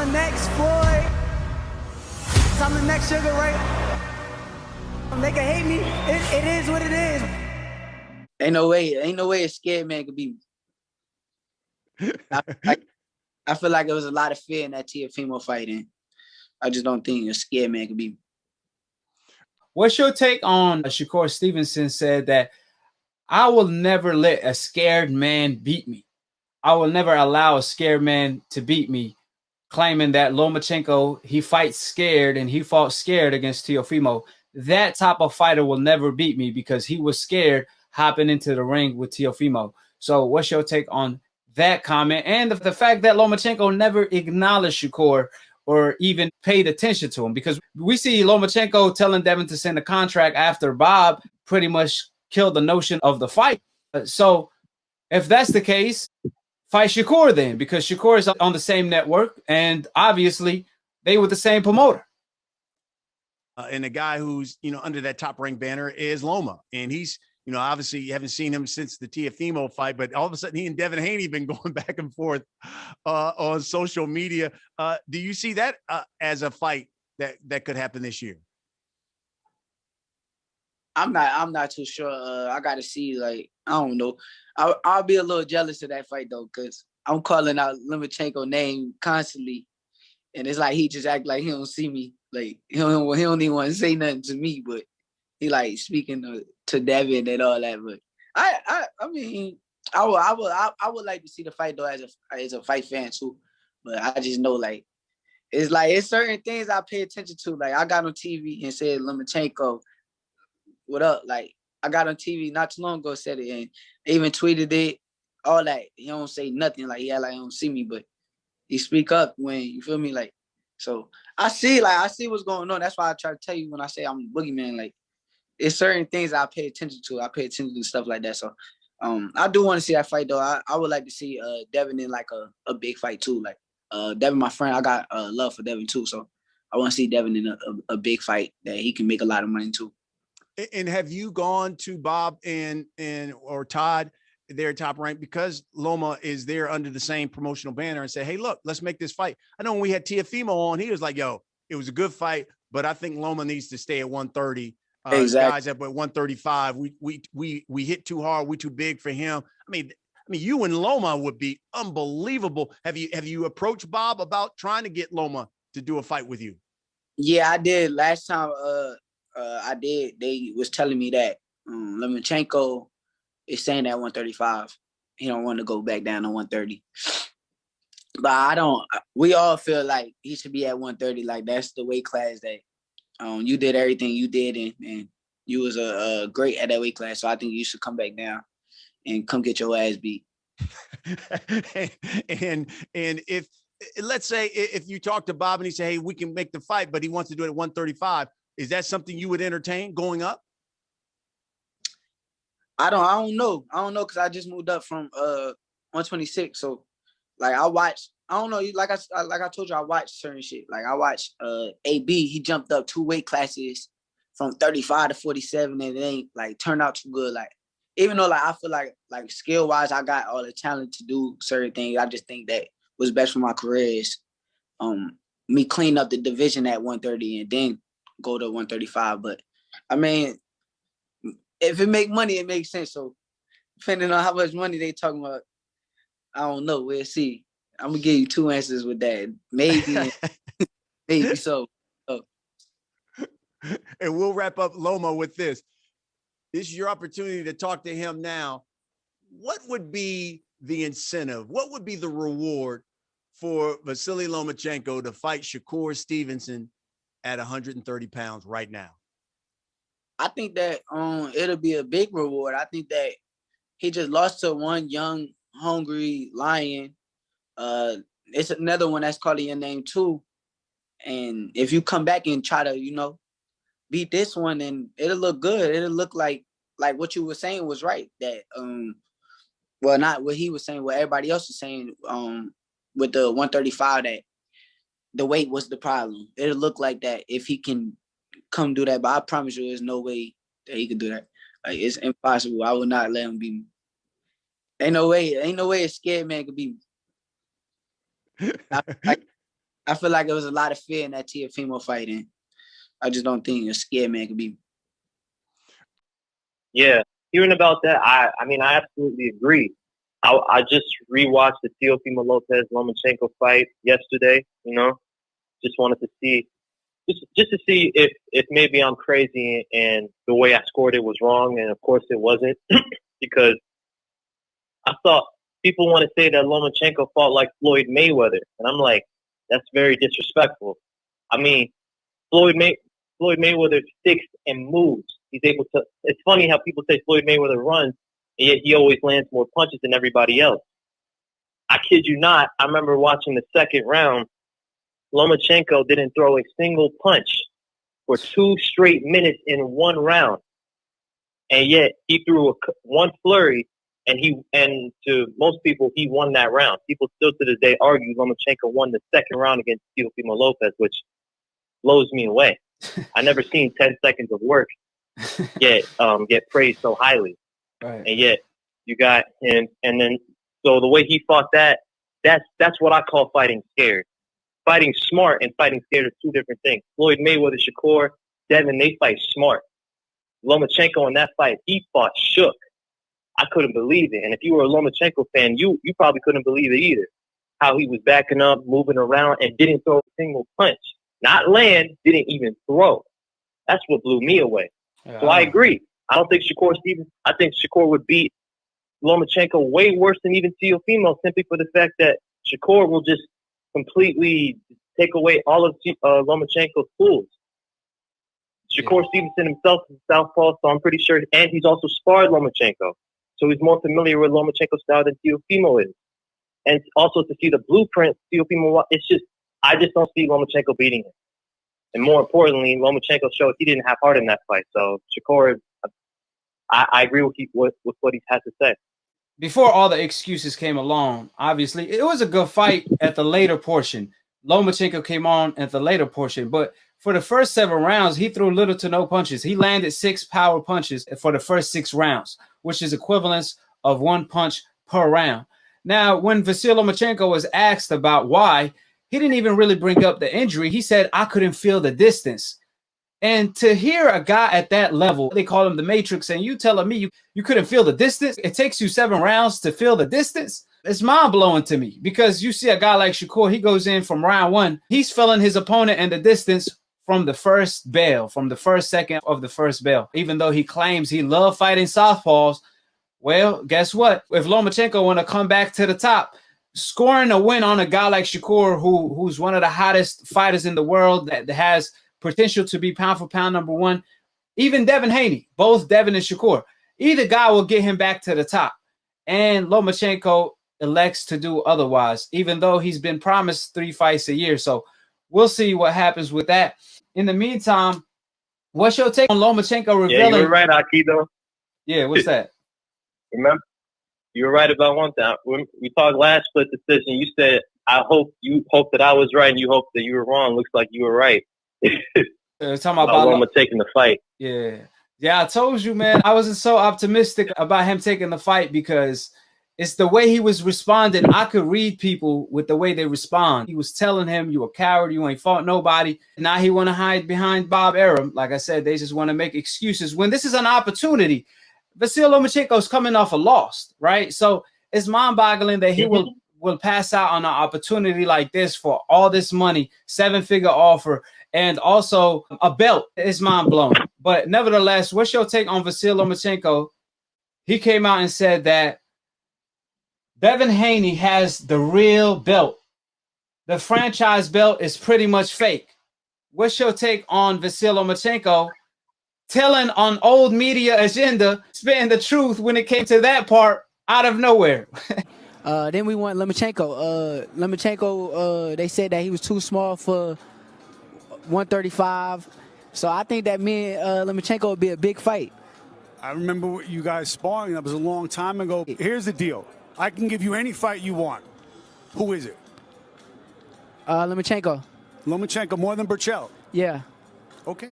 the next Floyd. I'm the next Sugar Ray. They can hate me. It is what it is. Ain't no way a scared man could beat me. I feel like there was a lot of fear in that Teofimo fight, and I just don't think a scared man could beat me. What's your take on Shakur Stevenson said that I will never let a scared man beat me. I will never allow a scared man to beat me, claiming that Lomachenko, he fights scared and he fought scared against Teofimo. That type of fighter will never beat me because he was scared hopping into the ring with Teofimo. So what's your take on that comment and the fact that Lomachenko never acknowledged Shakur or even paid attention to him? Because we see Lomachenko telling Devin to send a contract after Bob pretty much killed the notion of the fight. So if that's the case, fight Shakur then, because Shakur is on the same network and obviously they were the same promoter. And the guy who's, under that Top Rank banner is Loma. And he's, obviously you haven't seen him since the Teofimo fight, but all of a sudden he and Devin Haney been going back and forth on social media. Do you see that as a fight that could happen this year? I'm not too sure. I got to see, I don't know. I'll be a little jealous of that fight, though, because I'm calling out Lomachenko's name constantly. And it's like he just act like he don't see me. Like, he don't even want to say nothing to me, but he, speaking to Devin and all that. But I mean, I would like to see the fight, though, as a fight fan, too. But I just know, it's certain things I pay attention to. I got on TV and said, Lomachenko, what up? I got on TV not too long ago, said it, and even tweeted it, all that. He don't say nothing, he don't see me, but he speak up when, you feel me? So I see what's going on. That's why I try to tell you when I say I'm a boogeyman, it's certain things I pay attention to. I pay attention to stuff like that. So I do want to see that fight, though. I would like to see Devin in a big fight too. Devin, my friend, I got love for Devin too. So I want to see Devin in a big fight that he can make a lot of money too. And have you gone to Bob or Todd, their Top Rank, because Loma is there under the same promotional banner, and say, hey, look, let's make this fight? I know when we had Teofimo on, he was like, yo, it was a good fight, but I think Loma needs to stay at 130. Exactly. Guys at 135. We hit too hard. We too big for him. I mean, you and Loma would be unbelievable. Have you approached Bob about trying to get Loma to do a fight with you? Yeah, I did. Last time I did, they was telling me that Lomachenko is saying at 135. He don't want to go back down to 130. But I don't. We all feel like he should be at 130. That's the weight class that you did everything you did, and you was a great at that weight class. So I think you should come back down and come get your ass beat. and if, let's say, if you talk to Bob and he say, hey, we can make the fight, but he wants to do it at 135, is that something you would entertain going up? I don't know. I don't know, because I just moved up from 126. So I watched. I don't know. Like I told you, I watched certain shit. I watched AB. He jumped up 2 weight classes from 35 to 47, and it ain't turned out too good. Even though I feel like skill wise, I got all the talent to do certain things. I just think that what's best for my career is me clean up the division at 130 and then go to 135. But I mean, if it make money, it makes sense. So depending on how much money they talking about, I don't know. We'll see. I'm gonna give you 2 answers with that. Maybe, maybe so. And we'll wrap up Loma with this. This is your opportunity to talk to him now. What would be the incentive? What would be the reward for Vasyl Lomachenko to fight Shakur Stevenson at 130 pounds right now? I think that it'll be a big reward. I think that he just lost to one young, hungry lion. It's another one that's calling your name too. And if you come back and try to, beat this one, then it'll look good. It'll look like what you were saying was right. That well, not what he was saying, what everybody else was saying, with the 135, that the weight was the problem. It'll look like that if he can come do that. But I promise you, there's no way that he could do that. It's impossible. I would not let him beat me. Ain't no way a scared man could beat me. I feel like there was a lot of fear in that Teofimo fight, and I just don't think a scared man could beat me. Yeah, hearing about that, I mean, I absolutely agree. I just rewatched the Teofimo-Lopez Lomachenko fight yesterday. You know, just wanted to see, just to see if maybe I'm crazy and the way I scored it was wrong, and of course it wasn't, because I thought people want to say that Lomachenko fought like Floyd Mayweather, and I'm like, that's very disrespectful. I mean, Floyd Mayweather sticks and moves. He's able to. It's funny how people say Floyd Mayweather runs, and yet he always lands more punches than everybody else. I kid you not. I remember watching the second round. Lomachenko didn't throw a single punch for 2 straight minutes in one round, and yet he threw one flurry. And to most people, he won that round. People still to this day argue Lomachenko won the second round against Teofimo-Lopez, which blows me away. I never seen 10 seconds of work get praised so highly. Right. And yet you got him. And then, so the way he fought that's what I call fighting scared. Fighting smart and fighting scared are 2 different things. Floyd Mayweather, Shakur, Devin, they fight smart. Lomachenko in that fight, he fought shook. I couldn't believe it. And if you were a Lomachenko fan, you probably couldn't believe it either. How he was backing up, moving around, and didn't throw a single punch. Not land, didn't even throw. That's what blew me away. Yeah. So I agree. I don't think Shakur Stevenson, I think Shakur would beat Lomachenko way worse than even Teofimo, simply for the fact that Shakur will just completely take away all of Lomachenko's tools. Shakur Stevenson himself is a southpaw, so I'm pretty sure, and he's also sparred Lomachenko. So he's more familiar with Lomachenko's style than Teofimo is. And also to see the blueprint, Teofimo, I just don't see Lomachenko beating him. And more importantly, Lomachenko showed he didn't have heart in that fight. So Shakur, I agree with what he had to say. Before all the excuses came along, obviously, it was a good fight at the later portion. Lomachenko came on at the later portion, but for the first 7 rounds, he threw little to no punches. He landed 6 power punches for the first 6 rounds, which is equivalence of 1 punch per round. Now, when Vasyl Lomachenko was asked about why, he didn't even really bring up the injury. He said, I couldn't feel the distance. And to hear a guy at that level, they call him the Matrix, and you telling me you couldn't feel the distance? It takes you 7 rounds to feel the distance? It's mind-blowing to me, because you see a guy like Shakur, he goes in from round 1. He's feeling his opponent and the distance from the first bell, from the first second of the first bell. Even though he claims he loves fighting southpaws, well, guess what? If Lomachenko want to come back to the top, scoring a win on a guy like Shakur, who's one of the hottest fighters in the world, that has potential to be pound for pound number 1, even Devin Haney, both Devin and Shakur, either guy will get him back to the top. And Lomachenko elects to do otherwise, even though he's been promised 3 fights a year. So we'll see what happens with that. In the meantime, what's your take on Lomachenko revealing? Yeah, you were right, Aikido. Yeah, what's that? Remember, you were right about one thing. When we talked last split decision, you said, you hope that I was right, and you hope that you were wrong. Looks like you were right. Talking about Loma taking the fight. Yeah, I told you, man. I wasn't so optimistic about him taking the fight because it's the way he was responding. I could read people with the way they respond. He was telling him, you a coward, you ain't fought nobody. Now he want to hide behind Bob Arum. Like I said, they just want to make excuses when this is an opportunity. Vasyl Lomachenko is coming off a loss, right? So it's mind-boggling that he will pass out on an opportunity like this for all this money, 7-figure offer, and also a belt. It's mind-blowing. But nevertheless, what's your take on Vasyl Lomachenko? He came out and said that Devin Haney has the real belt. The franchise belt is pretty much fake. What's your take on Vasyl Lomachenko telling on old media agenda, spitting the truth when it came to that part out of nowhere? Then we want Lomachenko. Lomachenko, they said that he was too small for 135. So I think that me and Lomachenko would be a big fight. I remember you guys sparring. That was a long time ago. Here's the deal. I can give you any fight you want. Who is it? Lomachenko. Lomachenko more than Burchell? Yeah. Okay.